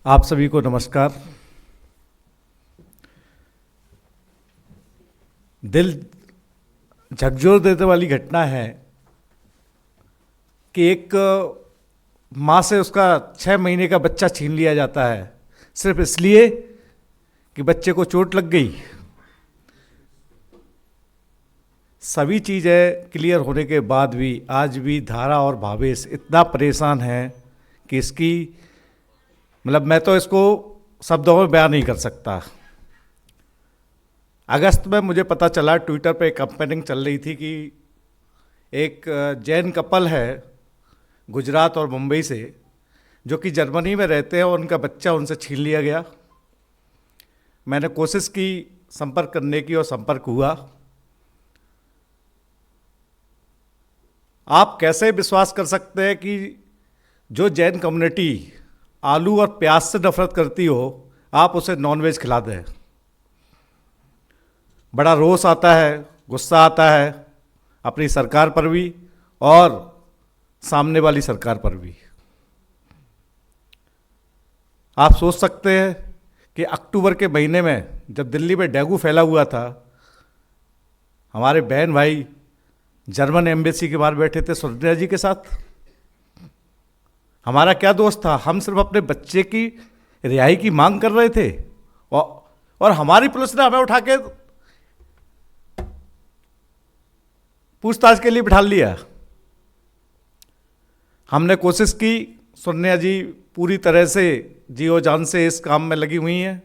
आप सभी को नमस्कार। दिल झकझोर देने वाली घटना है कि एक माँ से उसका 6 महीने का बच्चा छीन लिया जाता है सिर्फ इसलिए कि बच्चे को चोट लग गई। सभी चीज़ें क्लियर होने के बाद भी आज भी धारा और भावेश इतना परेशान है कि इसकी मैं तो इसको शब्दों में बयान नहीं कर सकता। अगस्त में मुझे पता चला, ट्विटर पे एक कंपेनिंग चल रही थी कि एक जैन कपल है गुजरात और मुंबई से, जो कि जर्मनी में रहते हैं, और उनका बच्चा उनसे छीन लिया गया। मैंने कोशिश की संपर्क करने की और संपर्क हुआ। आप कैसे विश्वास कर सकते हैं कि जो जैन कम्युनिटी आलू और प्याज से नफरत करती हो, आप उसे नॉनवेज खिला दें। बड़ा रोष आता है, गुस्सा आता है अपनी सरकार पर भी और सामने वाली सरकार पर भी। आप सोच सकते हैं कि अक्टूबर के महीने में जब दिल्ली में डेंगू फैला हुआ था, हमारे बहन भाई जर्मन एम्बेसी के बाहर बैठे थे सोनिया जी के साथ। हमारा क्या दोष था? हम सिर्फ अपने बच्चे की रिहाई की मांग कर रहे थे और हमारी पुलिस ने हमें उठा के पूछताछ के लिए बिठा लिया। हमने कोशिश की, सोनिया जी पूरी तरह से जीओ जान से इस काम में लगी हुई हैं।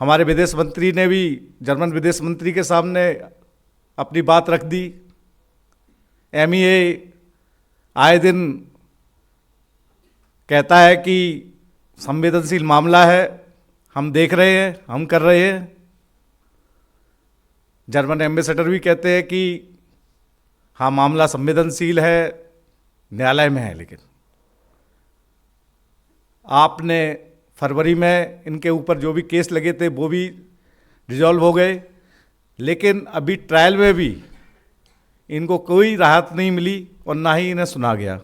हमारे विदेश मंत्री ने भी जर्मन विदेश मंत्री के सामने अपनी बात रख दी। एमईए आए दिन कहता है कि संवेदनशील मामला है, हम देख रहे हैं, हम कर रहे हैं। जर्मन एम्बेसडर भी कहते हैं कि हाँ, मामला संवेदनशील है, न्यायालय में है। लेकिन आपने फरवरी में इनके ऊपर जो भी केस लगे थे वो भी रिजॉल्व हो गए, लेकिन अभी ट्रायल में भी इनको कोई राहत नहीं मिली और ना ही इन्हें सुना गया।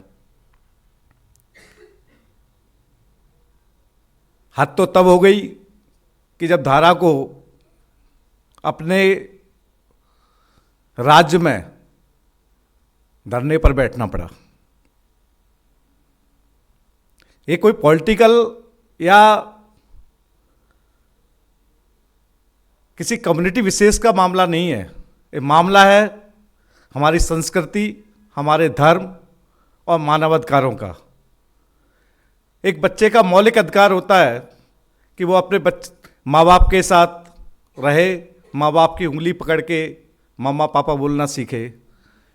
हद तो तब हो गई कि जब धारा को अपने राज्य में धरने पर बैठना पड़ा। ये कोई पॉलिटिकल या किसी कम्युनिटी विशेष का मामला नहीं है। ये मामला है हमारी संस्कृति, हमारे धर्म और मानवाधिकारों का। एक बच्चे का मौलिक अधिकार होता है कि वो अपने माँ बाप के साथ रहे, माँ बाप की उंगली पकड़ के मामा पापा बोलना सीखे।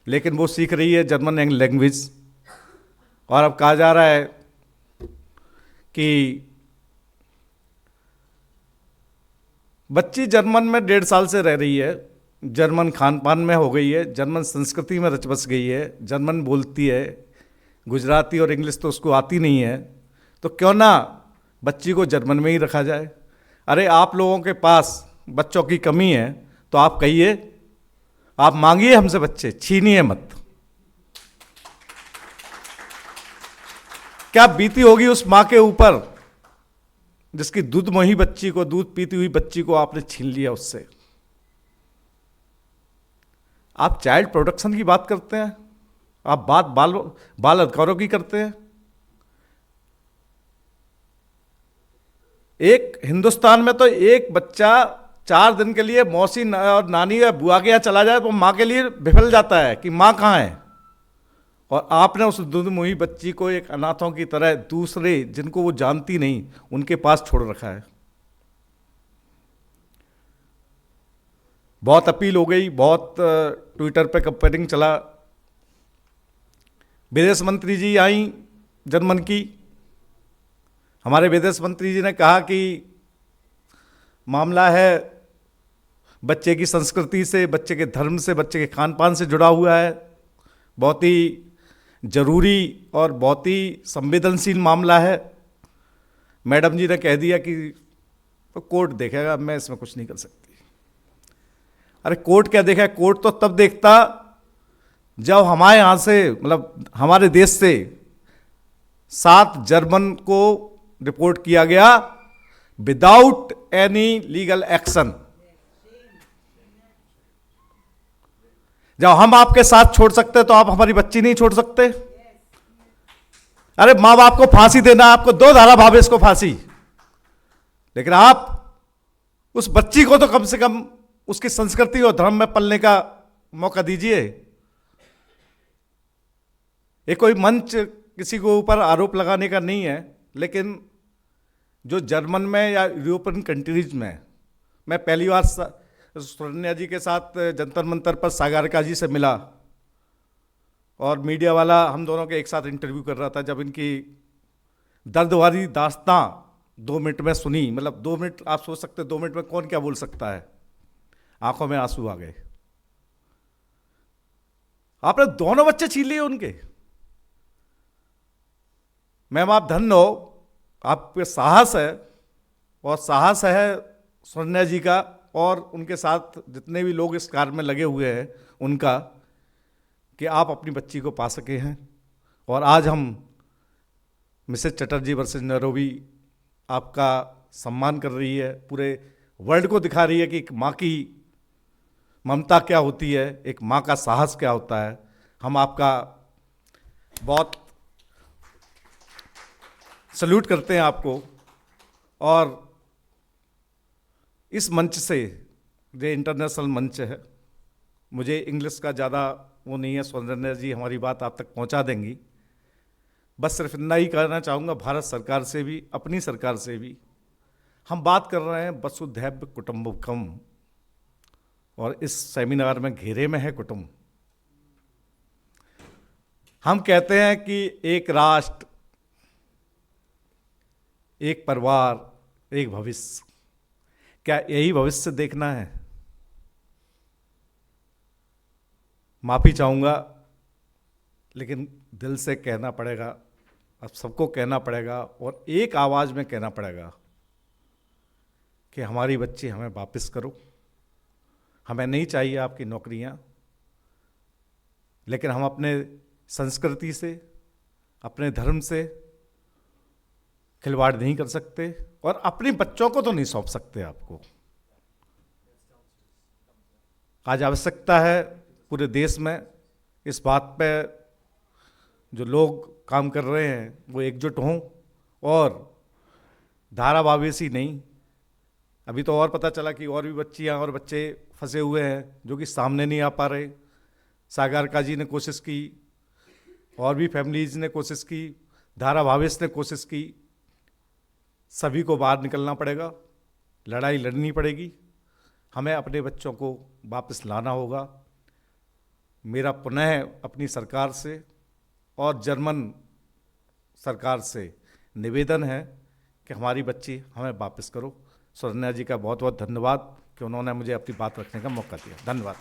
लेकिन वो सीख रही है जर्मन लैंग्वेज, और अब कहा जा रहा है कि बच्ची जर्मन में 1.5 साल से रह रही है, जर्मन खान पान में हो गई है, जर्मन संस्कृति में रच बस गई है, जर्मन बोलती है, गुजराती और इंग्लिश तो उसको आती नहीं है। तो क्यों ना बच्ची को जर्मन में ही रखा जाए। अरे आप लोगों के पास बच्चों की कमी है तो आप कहिए, आप मांगिए हमसे बच्चे, छीनिए मत। क्या बीती होगी उस मां के ऊपर जिसकी दूध मोही बच्ची को, दूध पीती हुई बच्ची को आपने छीन लिया उससे। आप चाइल्ड प्रोटेक्शन की बात करते हैं, आप बात बाल अधिकारों की करते हैं। एक हिंदुस्तान में तो एक बच्चा 4 दिन के लिए मौसी और नानी या बुआ के यहाँ चला जाए तो माँ के लिए विफल जाता है कि माँ कहाँ है। और आपने उस दूध मुही बच्ची को एक अनाथों की तरह दूसरे जिनको वो जानती नहीं उनके पास छोड़ रखा है। बहुत अपील हो गई, बहुत ट्विटर पे कंपेनिंग चला। विदेश मंत्री जी आई जर्मन की, हमारे विदेश मंत्री जी ने कहा कि मामला है बच्चे की संस्कृति से, बच्चे के धर्म से, बच्चे के खान पान से जुड़ा हुआ है, बहुत ही जरूरी और बहुत ही संवेदनशील मामला है। मैडम जी ने कह दिया कि तो कोर्ट देखेगा, मैं इसमें कुछ नहीं कर सकती। अरे कोर्ट क्या देखा? कोर्ट तो तब देखता जब हमारे यहाँ से हमारे देश से 7 जर्मन को डिपोर्ट किया गया विदाउट एनी लीगल एक्शन। जब हम आपके साथ छोड़ सकते तो आप हमारी बच्ची नहीं छोड़ सकते? अरे मां बाप को फांसी देना, आपको 2 धारा भावेश को फांसी, लेकिन आप उस बच्ची को तो कम से कम उसकी संस्कृति और धर्म में पलने का मौका दीजिए। ये कोई मंच किसी को ऊपर आरोप लगाने का नहीं है, लेकिन जो जर्मन में या यूरोपियन कंट्रीज में, मैं पहली बार सोनिया जी के साथ जंतर मंतर पर सागरिका जी से मिला और मीडिया वाला हम दोनों के एक साथ इंटरव्यू कर रहा था। जब इनकी दर्द वाली दास्तां 2 मिनट में सुनी, मतलब 2 मिनट आप सोच सकते 2 मिनट में कौन क्या बोल सकता है, आंखों में आंसू आ गए। आपने दोनों बच्चे छीन लिए उनके। मैम आप धन्य हो, आपके साहस है, और साहस है सोनिया जी का और उनके साथ जितने भी लोग इस कार्य में लगे हुए हैं उनका, कि आप अपनी बच्ची को पा सके हैं। और आज हम मिसेस चटर्जी वर्सेस नैरोबी आपका सम्मान कर रही है, पूरे वर्ल्ड को दिखा रही है कि एक माँ की ममता क्या होती है, एक माँ का साहस क्या होता है। हम आपका बहुत सल्यूट करते हैं आपको। और इस मंच से, जो इंटरनेशनल मंच है, मुझे इंग्लिश का ज़्यादा वो नहीं है, सोनिया जी हमारी बात आप तक पहुंचा देंगी। बस सिर्फ इतना ही कहना चाहूँगा, भारत सरकार से भी, अपनी सरकार से भी, हम बात कर रहे हैं वसुधैव कुटुंबकम, और इस सेमिनार में घेरे में है कुटुंब। हम कहते हैं कि एक राष्ट्र, एक परिवार, एक भविष्य। क्या यही भविष्य देखना है? माफी चाहूँगा, लेकिन दिल से कहना पड़ेगा, अब सबको कहना पड़ेगा और एक आवाज़ में कहना पड़ेगा कि हमारी बच्ची हमें वापस करो। हमें नहीं चाहिए आपकी नौकरियाँ, लेकिन हम अपने संस्कृति से, अपने धर्म से खिलवाड़ नहीं कर सकते और अपने बच्चों को तो नहीं सौंप सकते आपको। आज आवश्यकता है पूरे देश में इस बात पे जो लोग काम कर रहे हैं वो एकजुट हों और धारावावेशी नहीं। अभी तो और पता चला कि और भी बच्चियां और बच्चे फंसे हुए हैं जो कि सामने नहीं आ पा रहे। सागरिका जी ने कोशिश की, और भी फैमिलीज ने कोशिश की, धारावावेश ने कोशिश की। सभी को बाहर निकलना पड़ेगा, लड़ाई लड़नी पड़ेगी, हमें अपने बच्चों को वापस लाना होगा। मेरा पुनः अपनी सरकार से और जर्मन सरकार से निवेदन है कि हमारी बच्ची हमें वापस करो। सोनिया जी का बहुत बहुत धन्यवाद कि उन्होंने मुझे अपनी बात रखने का मौका दिया। धन्यवाद।